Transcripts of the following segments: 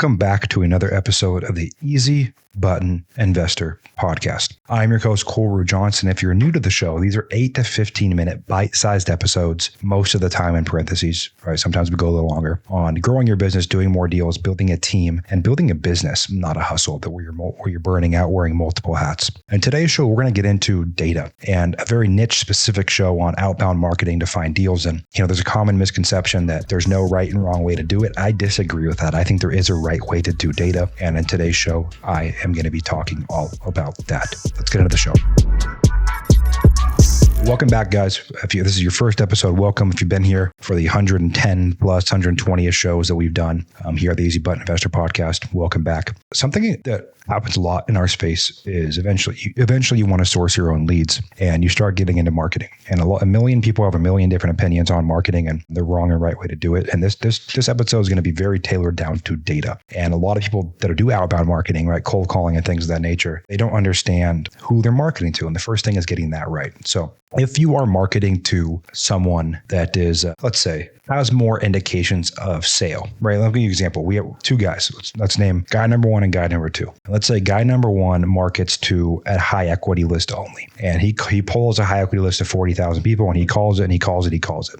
Welcome back to another episode of the EasyButton Investor Podcast. I'm your host, Cole Ruud-Johnson. If you're new to the show, these are 8 to 15 minute bite-sized episodes, most of the time in parentheses, right? Sometimes we go a little longer, on growing your business, doing more deals, building a team, and building a business, not a hustle that where you're burning out wearing multiple hats. In today's show, we're going to get into data and a very niche specific show on outbound marketing to find deals. And, there's a common misconception that there's no right and wrong way to do it. I disagree with that. I think there is a right way to do data. And in today's show, I am going to be talking all about that. Let's get into the show. Welcome back, guys. If this is your first episode, welcome. If you've been here for the 110 plus 120-ish shows that we've done here at the EasyButton Investor Podcast, welcome back. Something that happens a lot in our space is eventually you want to source your own leads and you start getting into marketing. And a million people have a million different opinions on marketing and the wrong and right way to do it. And this episode is going to be very tailored down to data. And a lot of people that do outbound marketing, right, cold calling and things of that nature, they don't understand who they're marketing to. And the first thing is getting that right. So if you are marketing to someone that is, let's say, has more indications of sale, right? Let me give you an example. We have two guys. Let's name guy number one and guy number two. Let's say guy number one markets to a high equity list only. And he pulls a high equity list of 40,000 people and he calls it.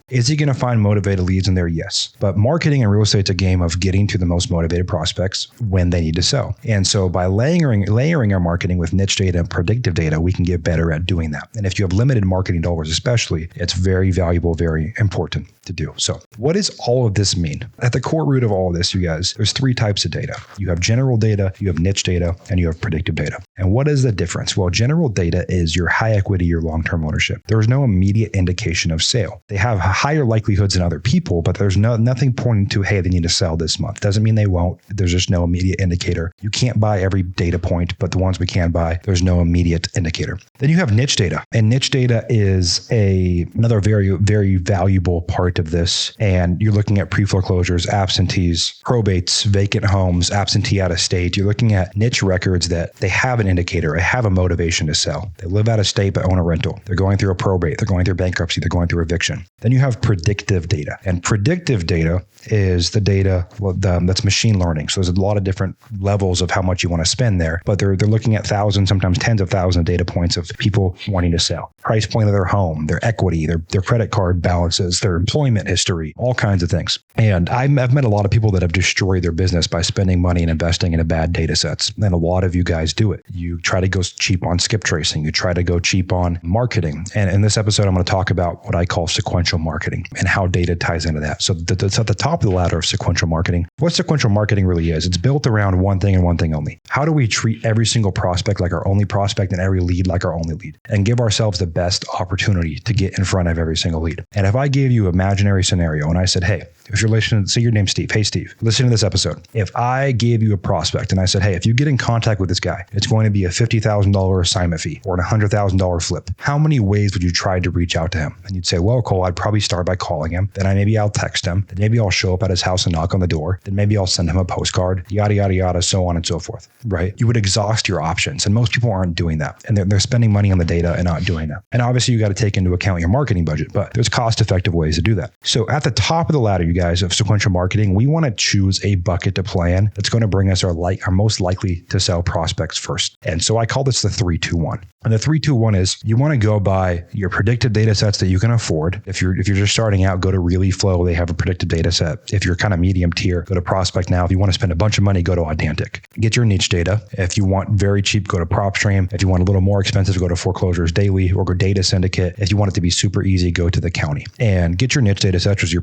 Is he going to find motivated leads in there? Yes. But marketing in real estate's a game of getting to the most motivated prospects when they need to sell. And so by layering our marketing with niche data and predictive data, we can get better at doing that. And if you have limited marketing dollars especially, it's very valuable, very important to do. So what does all of this mean? At the core root of all of this, you guys, there's 3 types of data. You have general data, you have niche data, and you have predictive data. And what is the difference? Well, general data is your high equity, your long-term ownership. There's no immediate indication of sale. They have higher likelihoods than other people, but there's nothing pointing to, hey, they need to sell this month. Doesn't mean they won't. There's just no immediate indicator. You can't buy every data point, but the ones we can buy, there's no immediate indicator. Then you have niche data. And niche data is another very, very valuable part of this. And you're looking at pre-foreclosures, absentees, probates, vacant homes, absentee out of state. You're looking at niche records that they have an indicator, they have a motivation to sell. They live out of state but own a rental. They're going through a probate. They're going through bankruptcy. They're going through eviction. Then you have predictive data. And predictive data is the data that's machine learning. So there's a lot of different levels of how much you want to spend there. But they're looking at thousands, sometimes tens of thousands of data points of people wanting to sell. Price point of their home, their equity, their credit card balances, their employment history, all kinds of things. And I've met a lot of people that have destroyed their business by spending money and investing in bad data sets. And a lot of you guys do it. You try to go cheap on skip tracing. You try to go cheap on marketing. And in this episode, I'm going to talk about what I call sequential marketing and how data ties into that. So that's at the top of the ladder of sequential marketing. What sequential marketing really is, it's built around one thing and one thing only. How do we treat every single prospect like our only prospect and every lead like our only lead and give ourselves the best opportunity to get in front of every single lead? And if I gave you an imaginary scenario and I said, hey, if you're listening, say your name's Steve. Hey, Steve, listen to this episode. If I gave you a prospect and I said, hey, if you get in contact with this guy, it's going to be a $50,000 assignment fee or a $100,000 flip. How many ways would you try to reach out to him? And you'd say, well, Cole, I'd probably start by calling him. Then maybe I'll text him. Then maybe I'll show up at his house and knock on the door. Then maybe I'll send him a postcard, yada, yada, yada, so on and so forth, right? You would exhaust your options. And most people aren't doing that. And they're spending money on the data and not doing that. And obviously you got to take into account your marketing budget, but there's cost-effective ways to do that. So at the top of the ladder, you guys, of sequential marketing, we want to choose a bucket to plan that's going to bring us our most likely to sell prospects first. And so I call this the 3-2-1. And the 3-2-1 is you want to go by your predictive data sets that you can afford. If you're just starting out, go to ReallyFlow. They have a predictive data set. If you're kind of medium tier, go to Prospect Now. If you want to spend a bunch of money, go to Audantic. Get your niche data. If you want very cheap, go to PropStream. If you want a little more expensive, go to Foreclosures Daily or go Data Syndicate. If you want it to be super easy, go to the county and get your niche data sets, your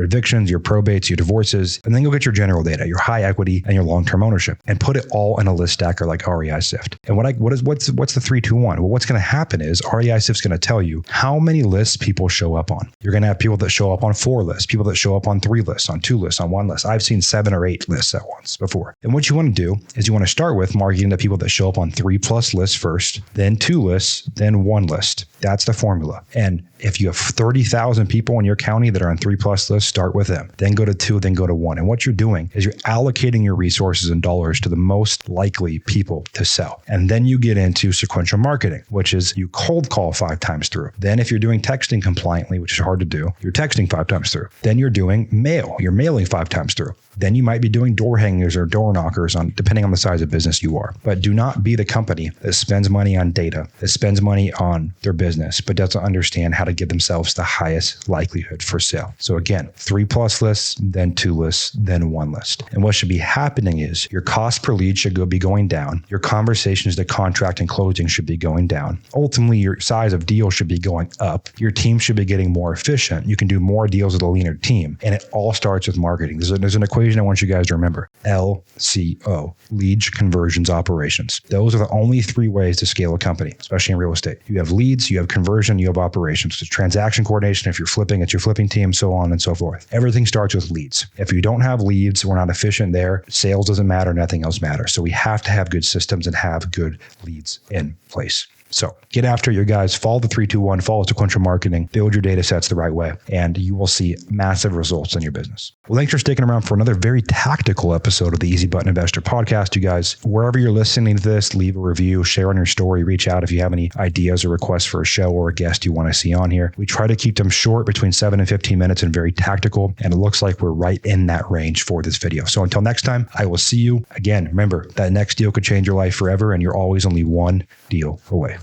evictions, your probates, your divorces, and then go get your general data, your high equity and your long-term ownership, and put it all in a list stacker like REI Sift. And what's the 3-2-1? Well, what's going to happen is REI Sift's going to tell you how many lists people show up on. You're going to have people that show up on 4 lists, people that show up on 3 lists, on 2 lists, on 1 list. I've seen 7 or 8 lists at once before. And what you want to do is you want to start with marketing to people that show up on 3+ lists first, then 2 lists, then 1 list. That's the formula. And if you have 30,000 people in your county that are on 3+ lists, start with them. Then go to 2, then go to 1. And what you're doing is you're allocating your resources and dollars to the most likely people to sell. And then you get into sequential marketing, which is you cold call 5 times through. Then if you're doing texting compliantly, which is hard to do, you're texting 5 times through. Then you're doing mail. You're mailing 5 times through. then you might be doing door hangers or door knockers depending on the size of business you are. But do not be the company that spends money on data, that spends money on their business, but doesn't understand how to give themselves the highest likelihood for sale. So again, 3+ lists, then 2 lists, then 1 list. And what should be happening is your cost per lead should be going down. Your conversations to contract and closing should be going down. Ultimately, your size of deal should be going up. Your team should be getting more efficient. You can do more deals with a leaner team. And it all starts with marketing. There's an equation I want you guys to remember. LCO, leads, conversions, operations. Those are the only 3 ways to scale a company, especially in real estate. You have leads, you have conversion, you have operations. It's transaction coordination. If you're flipping, it's your flipping team, so on and so forth. Everything starts with leads. If you don't have leads, we're not efficient there. Sales doesn't matter. Nothing else matters. So we have to have good systems and have good leads in place. So get after it, you guys. Follow the 3-2-1, follow sequential marketing, build your data sets the right way, and you will see massive results in your business. Well, thanks for sticking around for another very tactical episode of the EasyButton Investor Podcast, you guys. Wherever you're listening to this, leave a review, share on your story, reach out if you have any ideas or requests for a show or a guest you want to see on here. We try to keep them short, between 7 and 15 minutes, and very tactical, and it looks like we're right in that range for this video. So until next time, I will see you again. Remember, that next deal could change your life forever, and you're always only one deal away.